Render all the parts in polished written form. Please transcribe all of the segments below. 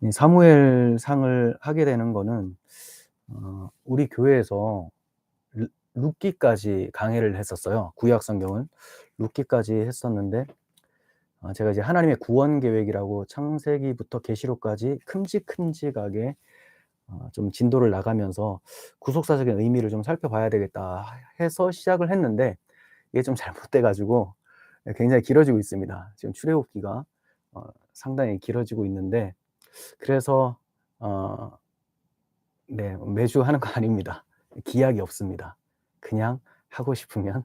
이 사무엘상을 하게 되는 거는 우리 교회에서 루 룻기까지 강해를 했었어요. 구약 성경은 룻기까지 했었는데, 제가 이제 하나님의 구원 계획이라고 창세기부터 계시록까지 큼직큼직하게 좀 진도를 나가면서 '구속사적인 의미를 좀 살펴봐야 되겠다.' 해서 시작을 했는데, 이게 좀 잘못돼 가지고 굉장히 길어지고 있습니다. 지금 출애굽기가 상당히 길어지고 있는데, 그래서 어 네, 매주 하는 거 아닙니다. 기약이 없습니다. 그냥 하고 싶으면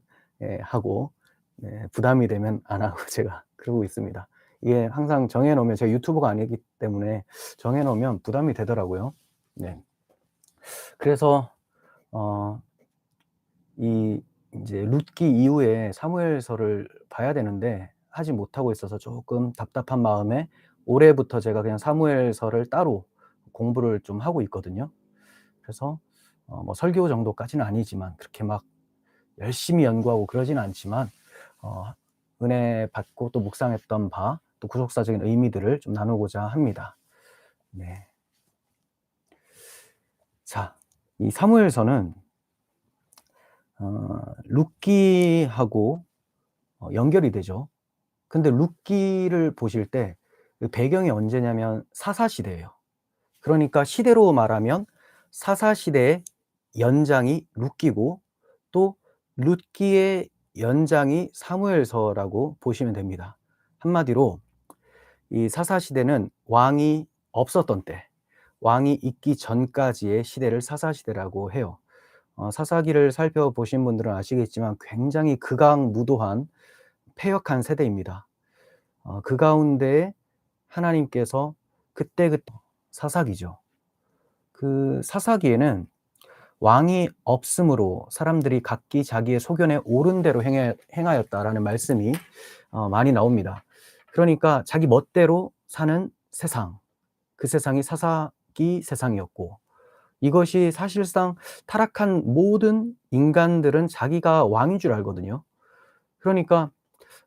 하고, 네, 부담이 되면 안 하고 제가 그러고 있습니다. 이게 항상 정해 놓으면, 제가 유튜버가 아니기 때문에 정해 놓으면 부담이 되더라고요. 네. 그래서 어 이 인제 룻기 이후에 사무엘서를 봐야 되는데 하지 못하고 있어서 쪼끔 답답한 마음에 올해부터 제가 그냥 사무엘서를 따로 공부를 좀 하고 있거든요. 그래서 뭐 설교 정도까지는 아니지만, 그렇게 막 열심히 연구하고 그러지는 않지만, 어 은혜 받고 또 묵상했던 바, 또 구속사적인 의미들을 좀 나누고자 합니다. 네. 자, 이 사무엘서는 룻기하고 연결이 되죠. 근데 룻기를 보실 때 그 배경이 언제냐면 사사시대예요. 그러니까 시대로 말하면 사사시대의 연장이 룻기고, 또 룻기의 연장이 사무엘서라고 보시면 됩니다. 한마디로 이 사사시대는 왕이 없었던 때, 왕이 있기 전까지의 시대를 사사시대라고 해요. 사사기를 살펴보신 분들은 아시겠지만 굉장히 극악무도한 패역한 세대입니다. 그 가운데에 하나님께서 그때그때 사사기죠. 그 사사기에는 왕이 없으므로 사람들이 각기 자기의 소견에 옳은 대로 행하였다라는 말씀이 많이 나옵니다. 그러니까 자기 멋대로 사는 세상, 그 세상이 사사기 세상이었고, 이것이 사실상 타락한 모든 인간들은 자기가 왕인 줄 알거든요. 그러니까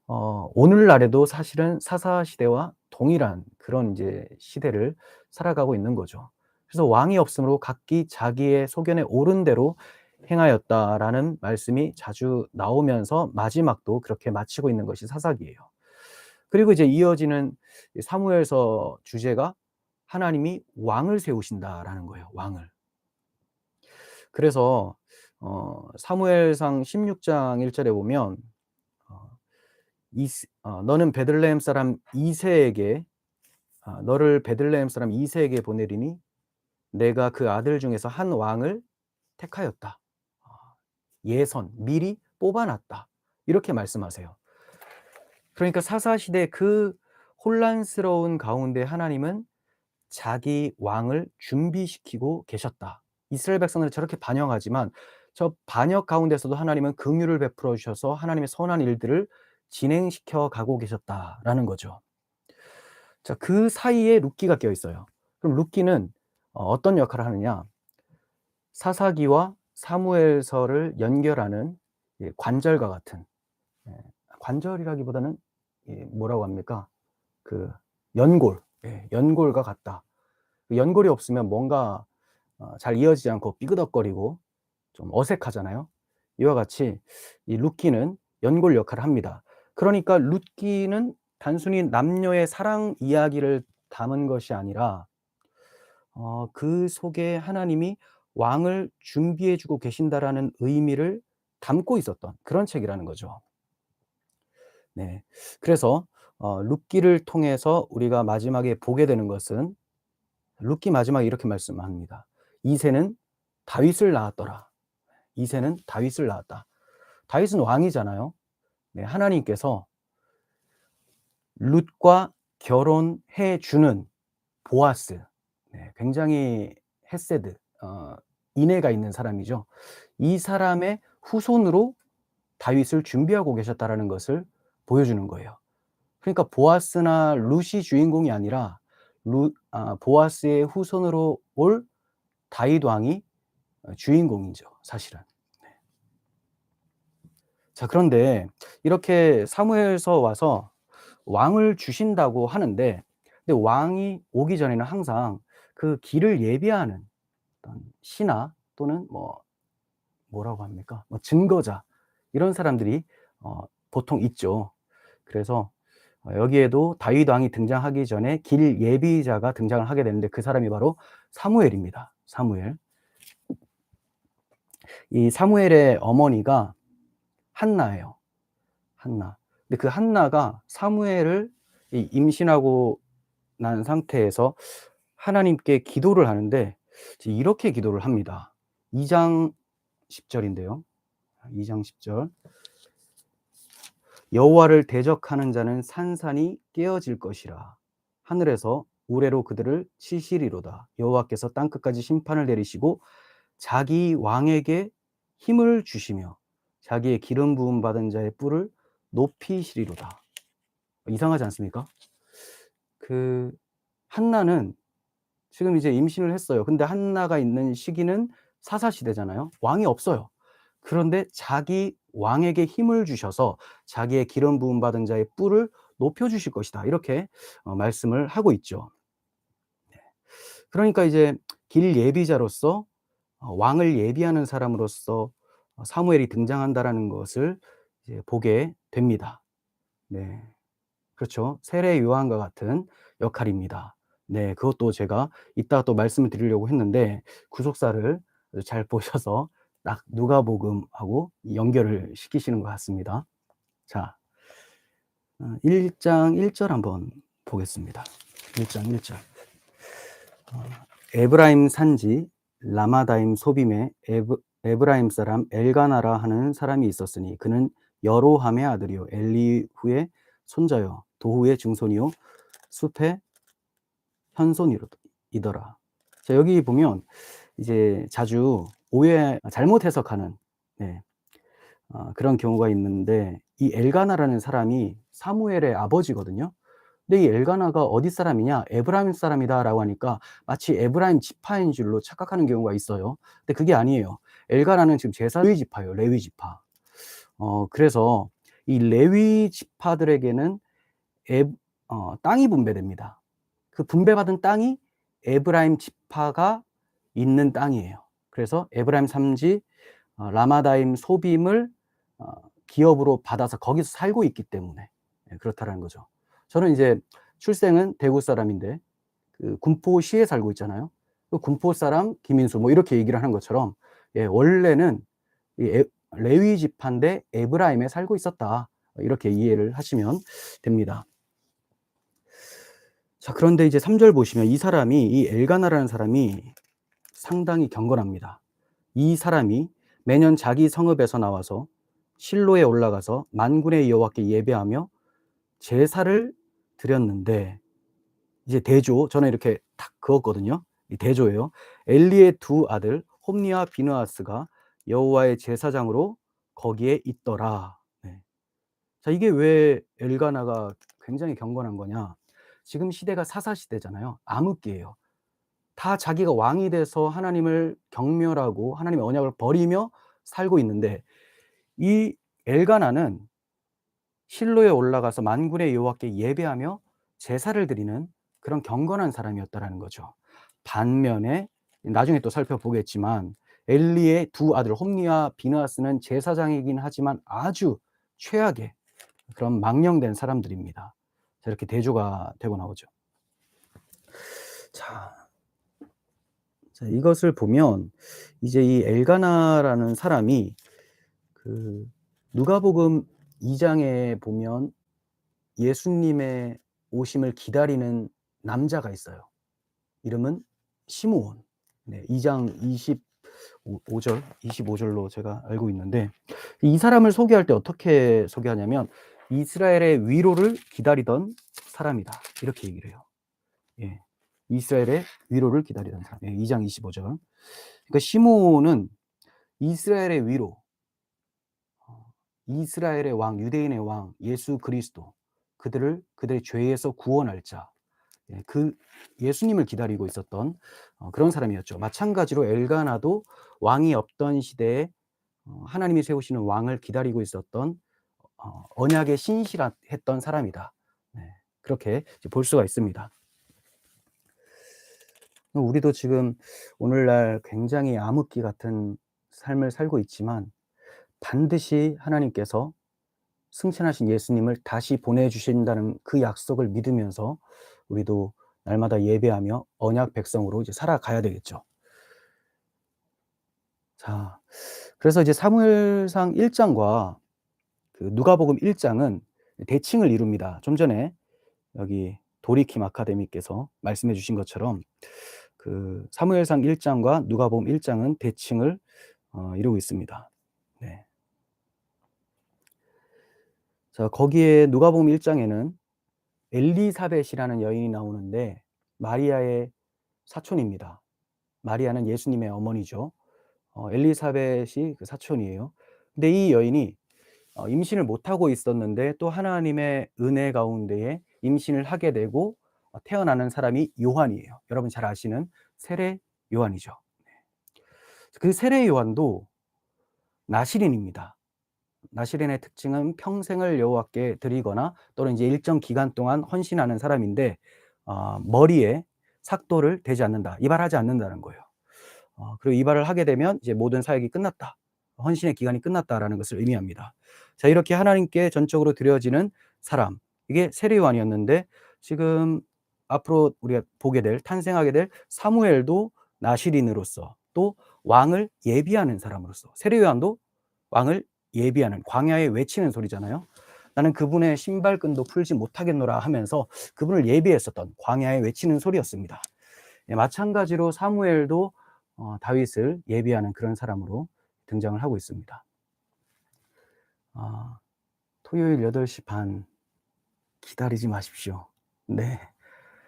오늘날에도 사실은 사사 시대와 동일한 그런 이제 시대를 살아가고 있는 거죠. 그래서 왕이 없으므로 각기 자기의 소견에 옳은 대로 행하였다라는 말씀이 자주 나오면서 마지막도 그렇게 마치고 있는 것이 사사기예요. 그리고 이제 이어지는 이 사무엘서 주제가 하나님이 왕을 세우신다라는 거예요, 왕을. 그래서 사무엘상 16장 1 절에 보면 어 너는 베들레헴 사람 이새에게 너를 베들레헴 사람 이새에게 보내리니 내가 그 아들 중에서 한 왕을 택하였다. 예선 미리 뽑아 놨다. 이렇게 말씀하세요. 그러니까 사사시대 그 혼란스러운 가운데 하나님은 자기 왕을 준비시키고 계셨다. 이스라엘 백성들은 저렇게 반역하지만 저 반역 가운데서도 하나님은 긍휼을 베풀어 주셔서 하나님의 선한 일들을 진행시켜 가고 계셨다라는 거죠. 자, 그 사이에 룻기가 껴 있어요. 그럼 룻기는 어떤 역할을 하느냐? 사사기와 사무엘서를 연결하는 관절과 같은, 예, 관절이라기보다는 뭐라고 합니까? 그 연골, 연골과 같다. 그 연골이 없으면 뭔가 잘 이어지지 않고 삐그덕거리고 좀 어색하잖아요. 이와 같이 이 룻기는 연골 역할을 합니다. 그러니까 룻기는 단순히 남녀의 사랑 이야기를 담은 것이 아니라 그 속에 하나님이 왕을 준비해 주고 계신다라는 의미를 담고 있었던 그런 책이라는 거죠. 네. 그래서 룻기를 통해서 우리가 마지막에 보게 되는 것은, 룻기 마지막에 이렇게 말씀합니다. "이새는 다윗을 낳았더라." 이새는 다윗을 낳았다. 다윗은 왕이잖아요. 네, 하나님께서 룻과 결혼해 주는 보아스, 네, 굉장히 헤세드, 인애가 있는 사람이죠. 이 사람의 후손으로 다윗을 준비하고 계셨다라는 것을 보여주는 거예요. 그러니까 보아스나 룻이 주인공이 아니라 보아스의 후손으로 올 다윗 왕이 주인공이죠, 사실은. 네. 자, 그런데 이렇게 사무엘서 와서 왕을 주신다고 하는데 근데 왕이 오기 전에는 항상 그 길을 예비하는 어떤 신하 또는 뭐라고 합니까? 증거자 이런 사람들이 보통 있죠. 그래서 여기에도 다윗 왕이 등장하기 전에 길 예비자가 등장을 하게 되는데 그 사람이 바로 사무엘입니다. 사무엘. 이 사무엘의 어머니가 한나예요. 한나. 근데 그 한나가 사무엘을 임신하고 난 상태에서 하나님께 기도를 하는데 이렇게 기도를 합니다. 2장 10절인데요. 2장 10절. 여호와를 대적하는 자는 산산이 깨어질 것이라. 하늘에서 우레로 그들을 치시리로다. 여호와께서 땅 끝까지 심판을 내리시고 자기 왕에게 힘을 주시며 자기의 기름 부음 받은 자의 뿔을 높이시리로다. 이상하지 않습니까? 그 한나는 지금 이제 임신을 했어요. 근데 한나가 있는 시기는 사사 시대잖아요. 왕이 없어요. 그런데 자기 왕에게 힘을 주셔서 자기의 기름 부음 받은 자의 뿔을 높여 주실 것이다. 이렇게 말씀을 하고 있죠. 그러니까 이제 길 예비자로서 왕을 예비하는 사람으로서 사무엘이 등장한다라는 것을 이제 보게 됩니다. 네. 그렇죠. 세례 요한과 같은 역할입니다. 네. 그것도 제가 이따가 또 말씀을 드리려고 했는데 구속사를 잘 보셔서 딱 누가복음하고 연결을 시키시는 것 같습니다. 자, 1장 1절 한번 보겠습니다. 1장 1절. 에브라임 산지 라마다임 소빔에 에브라임 사람 엘가나라 하는 사람이 있었으니 그는 여로함의 아들이요 엘리후의 손자요 도후의 증손이요 숲의 현손이더라. 자, 여기 보면 이제 자주 잘못 해석하는 네, 그런 경우가 있는데 이 엘가나라는 사람이 사무엘의 아버지거든요. 근데 이 엘가나가 어디 사람이냐? 에브라임 사람이다라고 하니까 마치 에브라임 지파인 줄로 착각하는 경우가 있어요. 근데 그게 아니에요. 엘가나는 지금 레위 지파예요. 레위 지파. 그래서 이 레위 지파들에게는 땅이 분배됩니다. 그 분배받은 땅이 에브라임 지파가 있는 땅이에요. 그래서 에브라임 삼지 라마다임 소빔을 기업으로 받아서 거기서 살고 있기 때문에 그렇다라는 거죠. 저는 이제 출생은 대구 사람인데 그 군포시에 살고 있잖아요. 그 군포 사람 김인수 이렇게 얘기를 하는 것처럼 원래는 레위 지파인데 에브라임에 살고 있었다. 이렇게 이해를 하시면 됩니다. 자, 그런데 이제 3절 보시면 이 엘가나라는 사람이 상당히 경건합니다. 이 사람이 매년 자기 성읍에서 나와서 실로에 올라가서 만군의 여호와께 예배하며 제사를 드렸는데 이제 대조 저는 이렇게 탁 그었거든요. 이 대조예요. 엘리의 두 아들 홈니와 비느하스가 여호와의 제사장으로 거기에 있더라. 네. 자, 이게 왜 엘가나가 굉장히 경건한 거냐? 지금 시대가 사사 시대잖아요. 암흑기예요. 다 자기가 왕이 돼서 하나님을 경멸하고 하나님의 언약을 버리며 살고 있는데 이 엘가나는 실로에 올라가서 만군의 여호와께 예배하며 제사를 드리는 그런 경건한 사람이었다라는 거죠. 반면에 나중에 또 살펴보겠지만 엘리의 두 아들 홈니와 비느하스는 제사장이긴 하지만 아주 최악의 그런 망령된 사람들입니다. 이렇게 대조가 되고 나오죠. 자, 이것을 보면 이제 이 엘가나라는 사람이 그 누가복음 2장에 보면 예수님의 오심을 기다리는 남자가 있어요. 이름은 시므온. 네, 2장 25절, 25절로 제가 알고 있는데 이 사람을 소개할 때 어떻게 소개하냐면 이스라엘의 위로를 기다리던 사람이다. 이렇게 얘기를 해요. 예. 이스라엘의 위로를 기다리던 사람. 예, 2장 25절. 그러니까 시므온은 이스라엘의 위로, 이스라엘의 왕, 유대인의 왕, 예수 그리스도, 그들의 죄에서 구원할 자, 그 예수님을 기다리고 있었던 그런 사람이었죠. 마찬가지로 엘가나도 왕이 없던 시대에 하나님이 세우시는 왕을 기다리고 있었던 언약에 신실했던 사람이다. 네, 그렇게 볼 수가 있습니다. 우리도 지금 오늘날 굉장히 암흑기 같은 삶을 살고 있지만 반드시 하나님께서 승천하신 예수님을 다시 보내주신다는 그 약속을 믿으면서 우리도 날마다 예배하며 언약 백성으로 이제 살아가야 되겠죠. 자, 그래서 이제 사무엘상 1장과 그 누가복음 1장은 대칭을 이룹니다. 좀 전에 여기 도리킴 아카데미께서 말씀해 주신 것처럼 그 사무엘상 1장과 누가복음 1장은 대칭을 이루고 있습니다. 네. 자, 거기에 누가복음 1장에는 엘리사벳이라는 여인이 나오는데 마리아의 사촌입니다. 마리아는 예수님의 어머니죠. 엘리사벳이 그 사촌이에요. 근데 이 여인이 임신을 못하고 있었는데 또 하나님의 은혜 가운데에 임신을 하게 되고 태어나는 사람이 요한이에요. 여러분 잘 아시는 세례 요한이죠. 그 세례 요한도 나시린입니다. 나시린의 특징은 평생을 여호와께 드리거나 또는 이제 일정 기간 동안 헌신하는 사람인데 머리에 삭도를 대지 않는다, 이발하지 않는다는 거예요. 그리고 이발을 하게 되면 이제 모든 사역이 끝났다, 헌신의 기간이 끝났다라는 것을 의미합니다. 자, 이렇게 하나님께 전적으로 드려지는 사람, 이게 세례 요한이었는데 지금 앞으로 우리가 보게 될, 탄생하게 될 사무엘도 나시린으로서 또 왕을 예비하는 사람으로서, 세례 요한도 왕을 예비하는, 광야에 외치는 소리잖아요. 나는 그분의 신발끈도 풀지 못하겠노라 하면서 그분을 예비했었던 광야에 외치는 소리였습니다. 예, 마찬가지로 사무엘도 다윗을 예비하는 그런 사람으로 등장을 하고 있습니다. 토요일 8시 반 기다리지 마십시오. 네,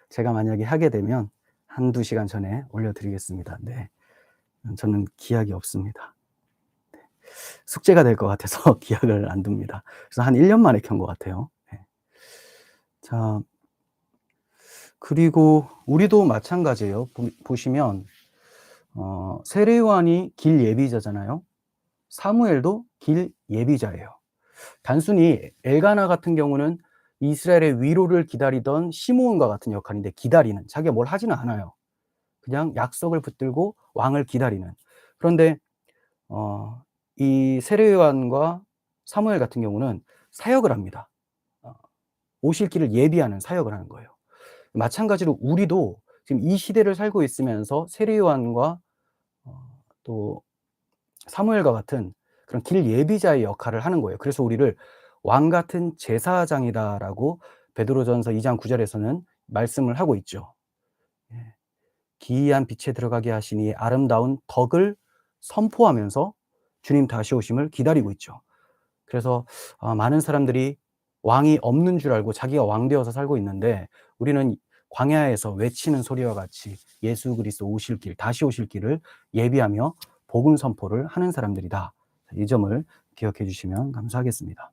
제가 만약에 하게 되면 한두 시간 전에 올려드리겠습니다. 네, 저는 기약이 없습니다. 네, 숙제가 될 것 같아서 기약을 안 둡니다. 그래서 한 1년 만에 켠 것 같아요. 네. 자, 그리고 우리도 마찬가지예요. 보시면 세례 요한이 길 예비자잖아요. 사무엘도 길 예비자예요. 단순히 엘가나 같은 경우는 이스라엘의 위로를 기다리던 시므온과 같은 역할인데, 기다리는, 자기가 뭘 하지는 않아요. 그냥 약속을 붙들고 왕을 기다리는. 그런데 이 세례 요한과 사무엘 같은 경우는 사역을 합니다. 오실 길을 예비하는 사역을 하는 거예요. 마찬가지로 우리도 지금 이 시대를 살고 있으면서 세례 요한과 또 사무엘과 같은 그런 길 예비자의 역할을 하는 거예요. 그래서 우리를 왕 같은 제사장이다라고 베드로전서 2장 9절에서는 말씀을 하고 있죠. 예. 기이한 빛에 들어가게 하시니 아름다운 덕을 선포하면서 주님 다시 오심을 기다리고 있죠. 그래서 많은 사람들이 왕이 없는 줄 알고 자기가 왕 되어서 살고 있는데, 우리는 광야에서 외치는 소리와 같이 예수 그리스도 오실 길, 다시 오실 길을 예비하며 복음 선포를 하는 사람들이다. 이 점을 기억해 주시면 감사하겠습니다.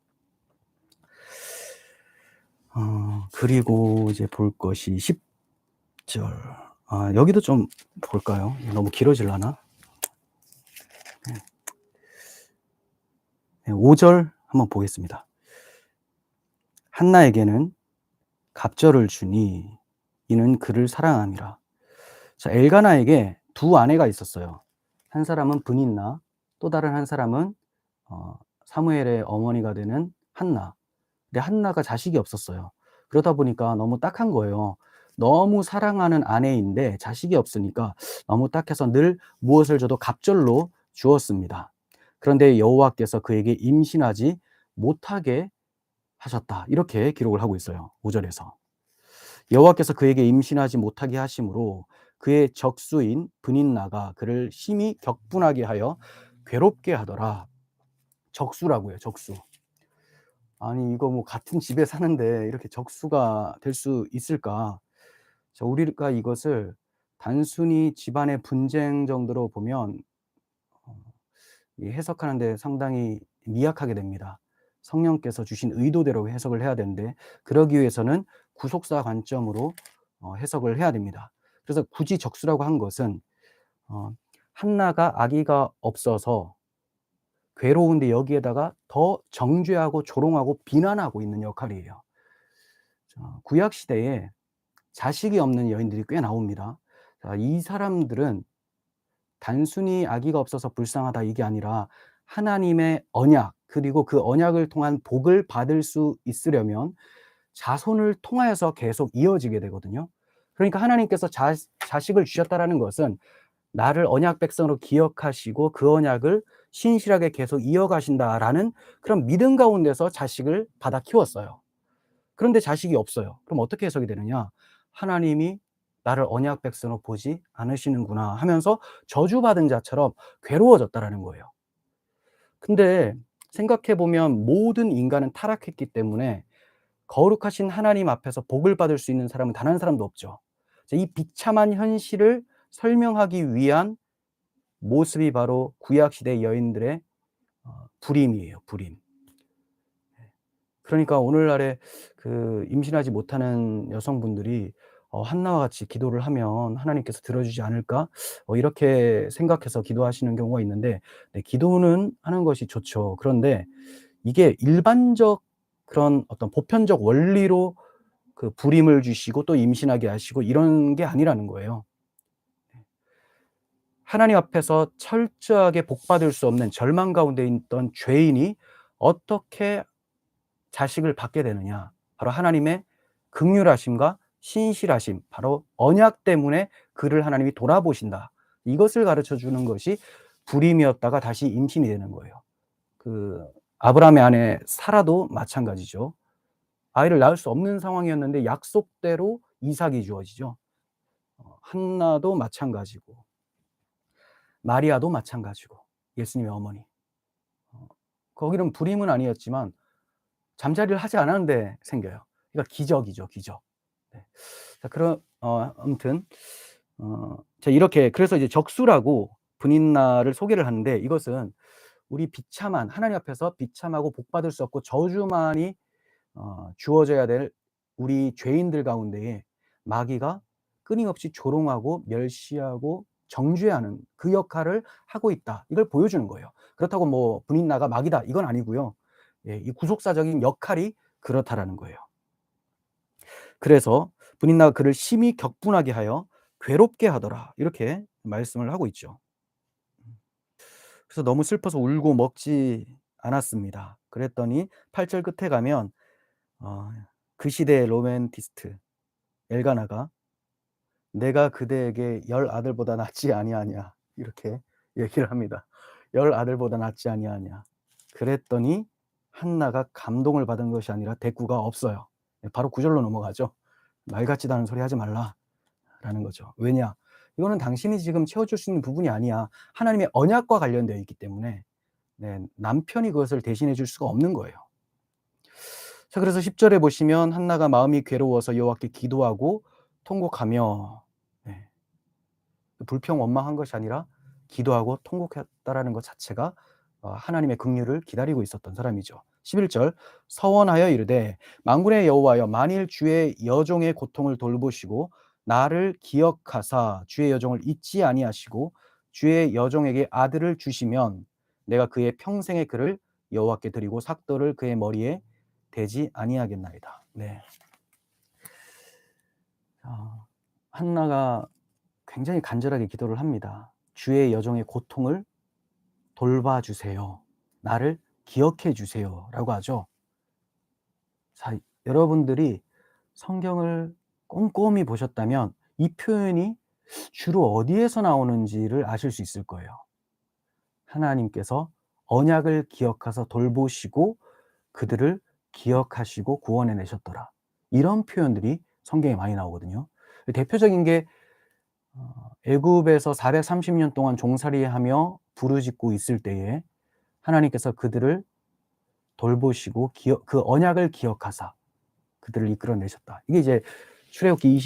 그리고 이제 볼 것이 10절. 여기도 좀 볼까요? 너무 길어질라나? 5절 한번 보겠습니다. 한나에게는 갑절을 주니 이는 그를 사랑함이라. 자, 엘가나에게 두 아내가 있었어요. 한 사람은 브닌나, 또 다른 한 사람은 사무엘의 어머니가 되는 한나. 근데 한나가 자식이 없었어요. 그러다 보니까 너무 딱한 거예요. 너무 사랑하는 아내인데 자식이 없으니까 너무 딱해서 늘 무엇을 줘도 갑절로 주었습니다. 그런데 여호와께서 그에게 임신하지 못하게 하셨다, 이렇게 기록을 하고 있어요. 5절에서 여호와께서 그에게 임신하지 못하게 하심으로 그의 적수인 브닌나가 그를 심히 격분하게 하여 괴롭게 하더라. 적수라고요, 적수. 아니, 이거 뭐 같은 집에 사는데 이렇게 적수가 될 수 있을까? 자, 우리가 이것을 단순히 집안의 분쟁 정도로 보면 해석하는데 상당히 미약하게 됩니다. 성령께서 주신 의도대로 해석을 해야 되는데, 그러기 위해서는 구속사 관점으로 해석을 해야 됩니다. 그래서 굳이 적수라고 한 것은 한나가 아기가 없어서 괴로운데 여기에다가 더 정죄하고 조롱하고 비난하고 있는 역할이에요. 구약 시대에 자식이 없는 여인들이 꽤 나옵니다. 자, 이 사람들은 단순히 아기가 없어서 불쌍하다 이게 아니라 하나님의 언약 그리고 그 언약을 통한 복을 받을 수 있으려면 자손을 통하여서 계속 이어지게 되거든요. 그러니까 하나님께서 자식을 주셨다라는 것은 나를 언약 백성으로 기억하시고 그 언약을 신실하게 계속 이어가신다라는 그런 믿음 가운데서 자식을 받아 키웠어요. 그런데 자식이 없어요. 그럼 어떻게 해석이 되느냐? 하나님이 나를 언약 백성으로 보지 않으시는구나 하면서 저주받은 자처럼 괴로워졌다라는 거예요. 근데 생각해 보면 모든 인간은 타락했기 때문에 거룩하신 하나님 앞에서 복을 받을 수 있는 사람은 단 한 사람도 없죠. 이 비참한 현실을 설명하기 위한 모습이 바로 구약 시대 여인들의 불임이에요, 불임. 그러니까 오늘날에 그 임신하지 못하는 여성분들이 '한나와 같이 기도를 하면 하나님께서 들어주지 않을까?' 이렇게 생각해서 기도하시는 경우가 있는데, 네, 기도는 하는 것이 좋죠. 그런데 이게 일반적 그런 어떤 보편적 원리로 그 불임을 주시고 또 임신하게 하시고 이런 게 아니라는 거예요. 하나님 앞에서 철저하게 복받을 수 없는 절망 가운데 있던 죄인이 어떻게 자식을 받게 되느냐. 바로 하나님의 긍휼하심과 신실하심, 바로 언약 때문에 그를 하나님이 돌아보신다. 이것을 가르쳐 주는 것이 불임이었다가 다시 임신이 되는 거예요. 그 아브라함의 아내 사라도 마찬가지죠. 아이를 낳을 수 없는 상황이었는데 약속대로 이삭이 주어지죠. 한나도 마찬가지고 마리아도 마찬가지고 예수님의 어머니. 거기는 불임은 아니었지만 잠자리를 하지 않았는데 생겨요. 그러니까 기적이죠, 기적. 네. 자, 아무튼 자, 이렇게 그래서 이제 적수라고 분인나를 소개를 하는데, 이것은 우리 비참한 하나님 앞에서 비참하고 복받을 수 없고 저주만이 주어져야 될 우리 죄인들 가운데에 마귀가 끊임없이 조롱하고 멸시하고 정죄하는 그 역할을 하고 있다. 이걸 보여주는 거예요. 그렇다고 뭐 분인나가 마귀다 이건 아니고요. 예, 이 구속사적인 역할이 그렇다라는 거예요. 그래서 분인나가 그를 심히 격분하게 하여 괴롭게 하더라. 이렇게 말씀을 하고 있죠. 그래서 너무 슬퍼서 울고 먹지 않았습니다. 그랬더니 8절 끝에 가면 어 그 시대의 로맨티스트 엘가나가 "내가 그대에게 10 아들보다 낫지 아니하냐." 이렇게 얘기를 합니다. "10 아들보다 낫지 아니하냐." 그랬더니 한나가 감동을 받은 것이 아니라 대꾸가 없어요. 바로 9 절로 넘어가죠. "말 같지도 않은 소리 하지 말라."라는 거죠. 왜냐? 이거는 당신이 지금 채워줄 수 있는 부분이 아니야. 하나님의 언약과 관련되어 있기 때문에 네, 남편이 그것을 대신해 줄 수가 없는 거예요. 자, 그래서 10 절에 보시면 한나가 마음이 괴로워서 여호와께 기도하고 통곡하며, 네, 불평 원망한 것이 아니라 기도하고 통곡했다라는 것 자체가 하나님의 긍휼을 기다리고 있었던 사람이죠. 11절 서원하여 이르되 만군의 여호와여 만일 주의 여종의 고통을 돌보시고 나를 기억하사 주의 여종을 잊지 아니하시고 주의 여종에게 아들을 주시면 내가 그의 평생의 그를 여호와께 드리고 삭도를 그의 머리에 대지 아니하겠나이다. 네. 한나가 굉장히 간절하게 기도를 합니다. 주의 여종의 고통을 돌봐주세요. 나를 기억해 주세요라고 하죠. 자, 여러분들이 성경을 꼼꼼히 보셨다면 이 표현이 주로 어디에서 나오는지를 아실 수 있을 거예요. 하나님께서 언약을 기억하사 돌보시고 그들을 기억하시고 구원해 내셨더라. 이런 표현들이 성경에 많이 나오거든요. 대표적인 게 애굽에서 430년 동안 종살이하며 부르짖고 있을 때에 하나님께서 그들을 돌보시고 그 언약을 기억하사 그들을 이끌어내셨다. 이게 이제 출애굽기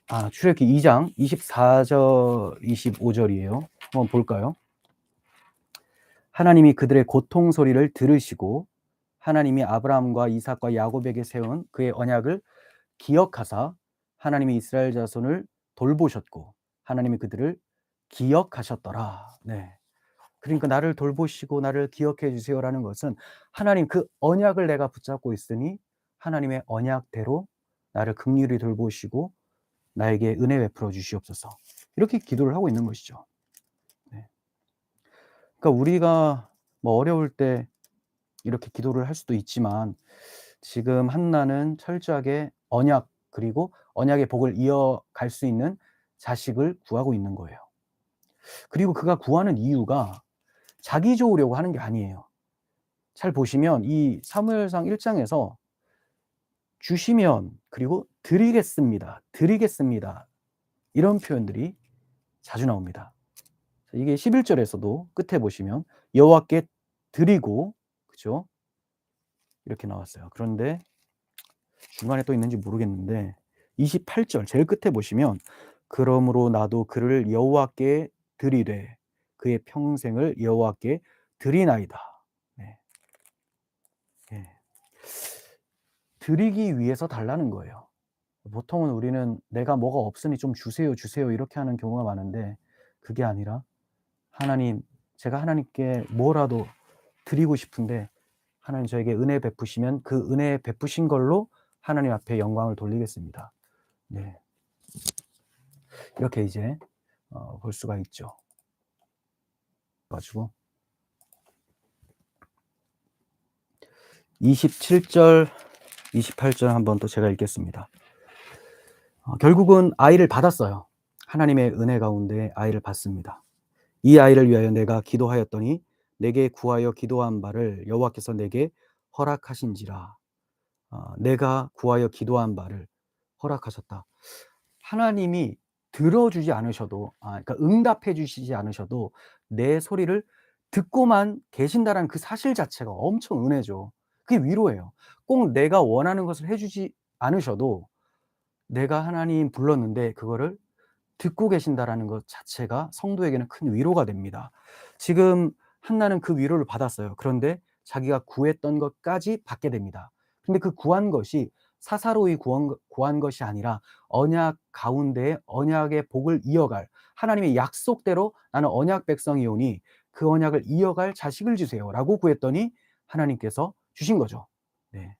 2장 24절 25절이에요. 한번 볼까요? 하나님이 그들의 고통 소리를 들으시고 하나님이 아브라함과 이삭과 야곱에게 세운 그의 언약을 기억하사 하나님이 이스라엘 자손을 돌보셨고 하나님이 그들을 기억하셨더라. 네. 그러니까 나를 돌보시고 나를 기억해 주세요라는 것은 하나님 그 언약을 내가 붙잡고 있으니 하나님의 언약대로 나를 긍휼히 돌보시고 나에게 은혜 베풀어 주시옵소서. 이렇게 기도를 하고 있는 것이죠. 네. 그러니까 우리가 뭐 어려울 때 이렇게 기도를 할 수도 있지만 지금 한나는 철저하게 언약 그리고 언약의 복을 이어갈 수 있는 자식을 구하고 있는 거예요. 그리고 그가 구하는 이유가 자기 좋으려고 하는 게 아니에요. 잘 보시면 이 사무엘상 1장에서 주시면 그리고 드리겠습니다. 드리겠습니다. 이런 표현들이 자주 나옵니다. 이게 11절에서도 끝에 보시면 여호와께 드리고 그죠? 이렇게 나왔어요. 그런데 중간에 또 있는지 모르겠는데 28절 제일 끝에 보시면 그러므로 나도 그를 여호와께 드리되 그의 평생을 여호와께 드리나이다. 네. 네. 드리기 위해서 달라는 거예요. 보통은 우리는 내가 뭐가 없으니 좀 주세요, 주세요 이렇게 하는 경우가 많은데 그게 아니라 하나님, 제가 하나님께 뭐라도 드리고 싶은데 하나님 저에게 은혜 베푸시면 그 은혜 베푸신 걸로 하나님 앞에 영광을 돌리겠습니다. 네. 이렇게 이제 볼 수가 있죠. 가지고 27절, 28절 한번 또 제가 읽겠습니다. 결국은 아이를 받았어요. 하나님의 은혜 가운데 아이를 받습니다. 이 아이를 위하여 내가 기도하였더니 내게 구하여 기도한 바를 여호와께서 내게 허락하신지라. 내가 구하여 기도한 바를 허락하셨다. 하나님이 들어주지 않으셔도 그러니까 응답해 주시지 않으셔도 내 소리를 듣고만 계신다라는 그 사실 자체가 엄청 은혜죠. 그게 위로예요. 꼭 내가 원하는 것을 해 주지 않으셔도 내가 하나님 불렀는데 그거를 듣고 계신다라는 것 자체가 성도에게는 큰 위로가 됩니다. 지금 한나는 그 위로를 받았어요. 그런데 자기가 구했던 것까지 받게 됩니다. 근데 그 구한 것이 사사로이 구한 것이 아니라 언약 가운데 언약의 복을 이어갈 하나님의 약속대로 나는 언약 백성이오니 그 언약을 이어갈 자식을 주세요라고 구했더니 하나님께서 주신 거죠. 네.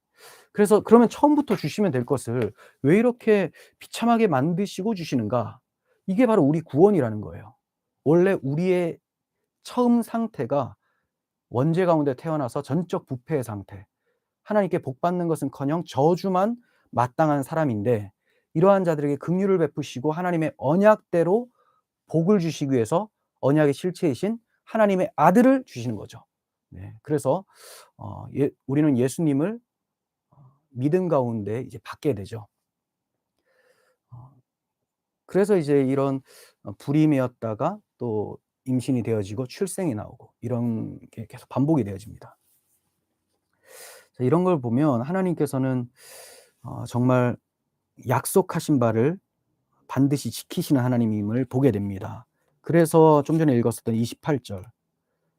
그래서 그러면 처음부터 주시면 될 것을 왜 이렇게 비참하게 만드시고 주시는가? 이게 바로 우리 구원이라는 거예요. 원래 우리의 처음 상태가 원죄 가운데 태어나서 전적 부패의 상태. 하나님께 복 받는 것은커녕 저주만 마땅한 사람인데 이러한 자들에게 긍휼을 베푸시고 하나님의 언약대로 복을 주시기 위해서 언약의 실체이신 하나님의 아들을 주시는 거죠. 네. 그래서 우리는 예수님을 믿음 가운데 이제 받게 되죠. 그래서 이제 이런 불임이었다가 또 임신이 되어지고 출생이 나오고 이런 게 계속 반복이 되어집니다. 이런 걸 보면 하나님께서는 정말 약속하신 바를 반드시 지키시는 하나님임을 보게 됩니다. 그래서 좀 전에 읽었었던 28절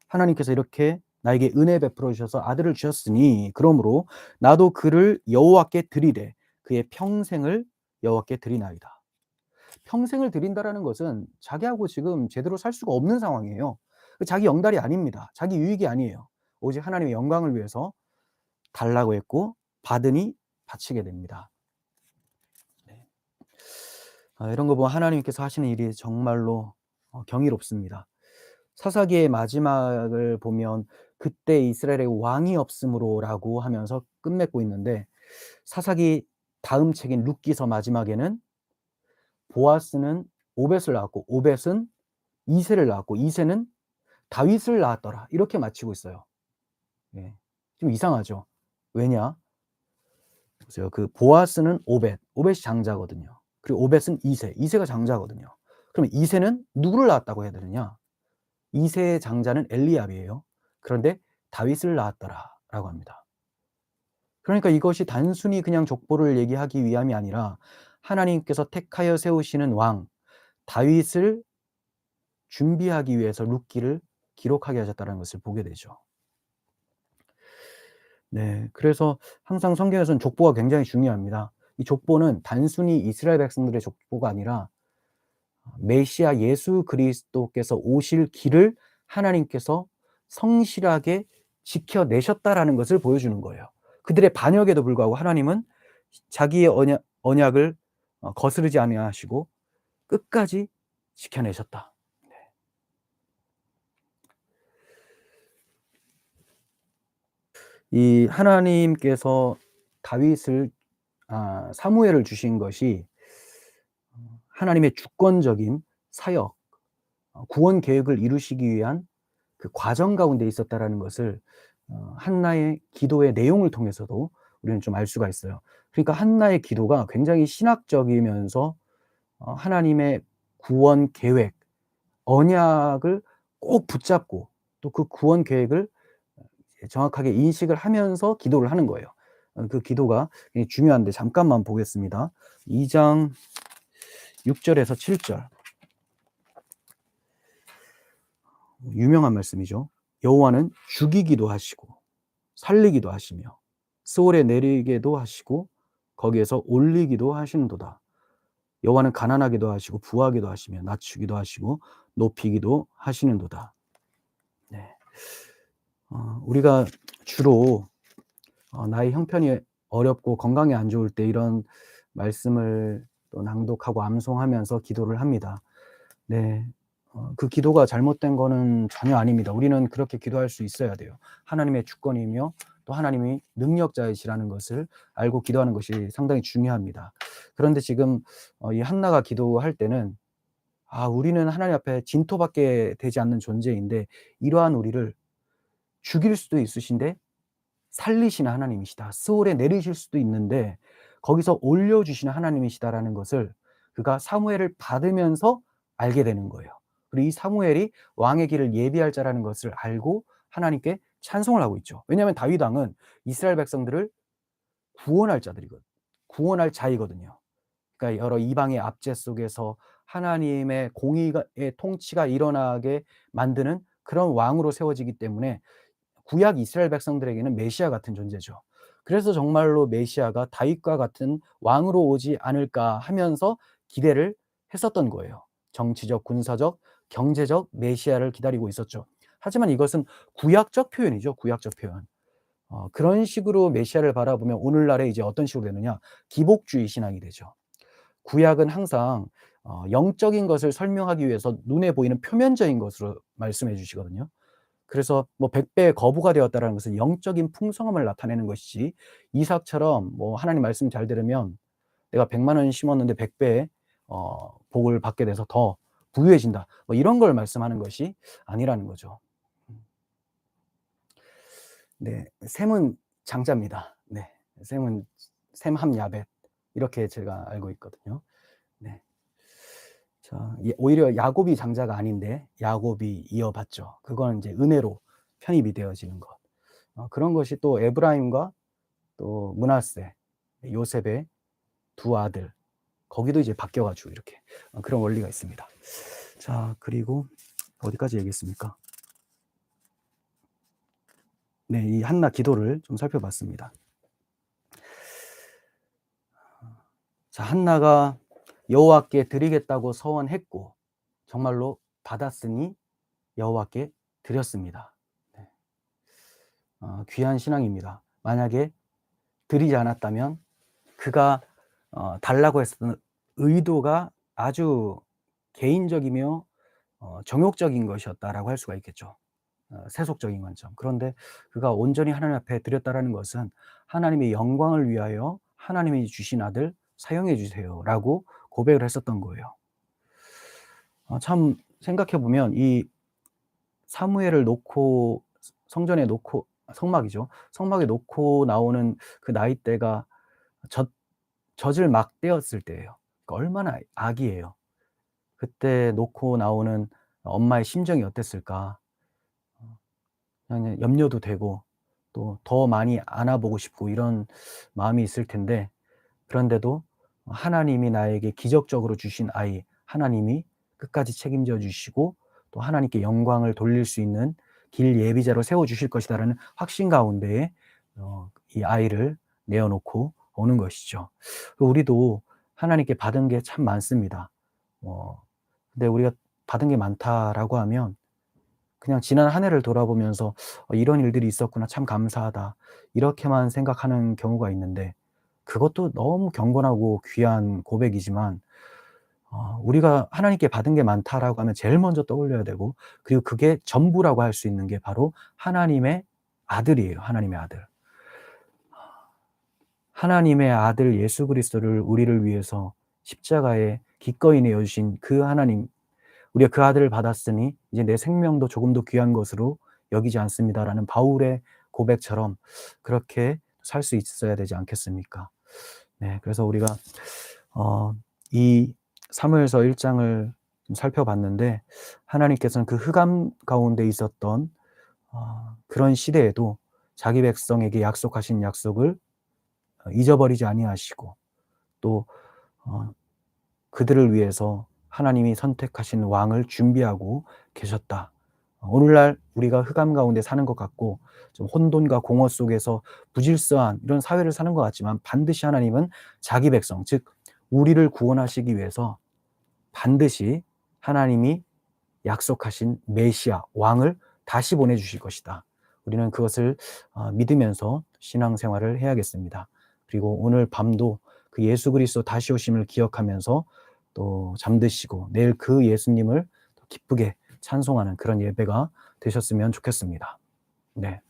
하나님께서 이렇게 나에게 은혜 베풀어 주셔서 아들을 주셨으니 그러므로 나도 그를 여호와께 드리되 그의 평생을 여호와께 드리나이다. 평생을 드린다라는 것은 자기하고 지금 제대로 살 수가 없는 상황이에요. 자기 영달이 아닙니다. 자기 유익이 아니에요. 오직 하나님의 영광을 위해서 달라고 했고 받으니 바치게 됩니다. 네. 이런 거 보면 하나님께서 하시는 일이 정말로 경이롭습니다. 사사기의 마지막을 보면 그때 이스라엘에 왕이 없으므로라고 하면서 끝맺고 있는데 사사기 다음 책인 룻기서 마지막에는 보아스는 오벳을 낳았고 오벳은 이새를 낳았고 이새는 다윗을 낳았더라 이렇게 마치고 있어요. 예. 좀 이상하죠. 왜냐? 보세요. 그 보아스는 오벳이 장자거든요. 그리고 오벳은 이새가 장자거든요. 그럼 이새는 누구를 낳았다고 해야 되느냐? 이새의 장자는 엘리압이에요. 그런데 다윗을 낳았더라라고 합니다. 그러니까 이것이 단순히 그냥 족보를 얘기하기 위함이 아니라 하나님께서 택하여 세우시는 왕 다윗을 준비하기 위해서 룻기를 기록하게 하셨다는 것을 보게 되죠. 네, 그래서 항상 성경에서는 족보가 굉장히 중요합니다. 이 족보는 단순히 이스라엘 백성들의 족보가 아니라 메시아 예수 그리스도께서 오실 길을 하나님께서 성실하게 지켜내셨다라는 것을 보여주는 거예요. 그들의 반역에도 불구하고 하나님은 자기의 언약을 거스르지 아니하시고 끝까지 지켜내셨다. 네. 이 하나님께서 다윗을 사무엘을 주신 것이 하나님의 주권적인 사역, 구원 계획을 이루시기 위한 그 과정 가운데 있었다라는 것을 한나의 기도의 내용을 통해서도 우리는 좀 알 수가 있어요. 그러니까 한나의 기도가 굉장히 신학적이면서 하나님의 구원 계획, 언약을 꼭 붙잡고 또 그 구원 계획을 정확하게 인식을 하면서 기도를 하는 거예요. 그 기도가 굉장히 중요한데 잠깐만 보겠습니다. 2장 6 절에서 7 절. 유명한 말씀이죠. 여호와는 죽이기도 하시고 살리기도 하시며 스올에 내리게도 하시고 거기에서 올리기도 하시는도다. 여호와는 가난하기도 하시고 부하기도 하시며 낮추기도 하시고 높이기도 하시는도다. 네. 우리가 주로 나의 형편이 어렵고 건강이 안 좋을 때 이런 말씀을 또 낭독하고 암송하면서 기도를 합니다. 네. 그 기도가 잘못된 거는 전혀 아닙니다. 우리는 그렇게 기도할 수 있어야 돼요. 하나님의 주권이며 또 하나님이 능력자이시라는 것을 알고 기도하는 것이 상당히 중요합니다. 그런데 지금 이 한나가 기도할 때는 우리는 하나님 앞에 진토밖에 되지 않는 존재인데 이러한 우리를 죽일 수도 있으신데 살리시는 하나님이시다. 스올에 내리실 수도 있는데 거기서 올려주시는 하나님이시다라는 것을 그가 사무엘을 받으면서 알게 되는 거예요. 그리고 이 사무엘이 왕의 길을 예비할 자라는 것을 알고 하나님께 찬송을 하고 있죠. 왜냐하면 다윗 왕은 이스라엘 백성들을 구원할 자들이거든요. 구원할 자이거든요. 그러니까 여러 이방의 압제 속에서 하나님의 공의의 통치가 일어나게 만드는 그런 왕으로 세워지기 때문에 구약 이스라엘 백성들에게는 메시아 같은 존재죠. 그래서 정말로 메시아가 다윗과 같은 왕으로 오지 않을까 하면서 기대를 했었던 거예요. 정치적, 군사적, 경제적 메시아를 기다리고 있었죠. 하지만 이것은 구약적 표현이죠. 구약적 표현. 그런 식으로 메시아를 바라보면 오늘날에 이제 어떤 식으로 되느냐? 기복주의 신앙이 되죠. 구약은 항상 영적인 것을 설명하기 위해서 눈에 보이는 표면적인 것으로 말씀해 주시거든요. 그래서 뭐 100배의 거부가 되었다라는 것은 영적인 풍성함을 나타내는 것이지 이삭처럼 뭐 하나님 말씀 잘 들으면 내가 100만 원 심었는데 100배의 복을 받게 돼서 더 부유해진다. 뭐 이런 걸 말씀하는 것이 아니라는 거죠. 네. 셈은 장자입니다. 네. 셈은 셈 함 야벳 이렇게 제가 알고 있거든요. 네. 자, 오히려 야곱이 장자가 아닌데 야곱이 이어받죠. 그거는 이제 은혜로 편입이 되어지는 것. 그런 것이 또 에브라임과 또 므낫세, 요셉의 두 아들 거기도 이제 바뀌어 가지고 이렇게 그런 원리가 있습니다. 자, 그리고 어디까지 얘기했습니까? 네, 이 한나 기도를 좀 살펴봤습니다. 자, 한나가 여호와께 드리겠다고 서원했고 정말로 받았으니 여호와께 드렸습니다. 네. 귀한 신앙입니다. 만약에 드리지 않았다면 그가 달라고 했었던 의도가 아주 개인적이며 정욕적인 것이었다라고 할 수가 있겠죠. 세속적인 관점. 그런데 그가 온전히 하나님 앞에 드렸다라는 것은 하나님의 영광을 위하여 하나님이 주신 아들 사용해 주세요라고 고백을 했었던 거예요. 참 생각해 보면 이 사무엘을 놓고 성전에 놓고 성막이죠. 성막에 놓고 나오는 그 나이대가 젖 젖을 막 떼었을 때예요. 그러니까 얼마나 아기예요. 그때 놓고 나오는 엄마의 심정이 어땠을까? 그냥 염려도 되고 또 더 많이 안아보고 싶고 이런 마음이 있을 텐데 그런데도 하나님이 나에게 기적적으로 주신 아이 하나님이 끝까지 책임져 주시고 또 하나님께 영광을 돌릴 수 있는 길 예비자로 세워 주실 것이다라는 확신 가운데에 이 아이를 내어 놓고 오는 것이죠. 우리도 하나님께 받은 게 참 많습니다. 근데 우리가 받은 게 많다라고 하면 그냥 지난 한 해를 돌아보면서 '이런 일들이 있었구나. 참 감사하다.' 이렇게만 생각하는 경우가 있는데 그것도 너무 경건하고 귀한 고백이지만 우리가 하나님께 받은 게 많다라고 하면 제일 먼저 떠올려야 되고, 그리고 그게 전부라고 할 수 있는 게 바로 하나님의 아들이에요. 하나님의 아들. 하나님의 아들 예수 그리스도를 우리를 위해서 십자가에 기꺼이 내어 주신 그 하나님, 우리가 그 아들을 받았으니 이제 내 생명도 조금도 귀한 것으로 여기지 않습니다라는 바울의 고백처럼 그렇게 살 수 있어야 되지 않겠습니까? 네, 그래서 우리가 이 사무엘서 1 장을 좀 살펴봤는데, 하나님께서는 그 흑암 가운데 있었던 그런 시대에도 자기 백성에게 약속하신 약속을 잊어버리지 아니하시고, 또 그들을 위해서 하나님이 선택하신 왕을 준비하고 계셨다. 오늘날 우리가 흑암 가운데 사는 것 같고 좀 혼돈과 공허 속에서 부질서한 이런 사회를 사는 것 같지만, 반드시 하나님은 자기 백성, 즉 우리를 구원하시기 위해서 반드시 하나님이 약속하신 메시아 왕을 다시 보내주실 것이다. 우리는 그것을 믿으면서 신앙생활을 해야겠습니다. 그리고 오늘 밤도 그 예수 그리스도 다시 오심을 기억하면서 또 잠드시고 내일 그 예수님을 기쁘게 찬송하는 그런 예배가 되셨으면 좋겠습니다. 네.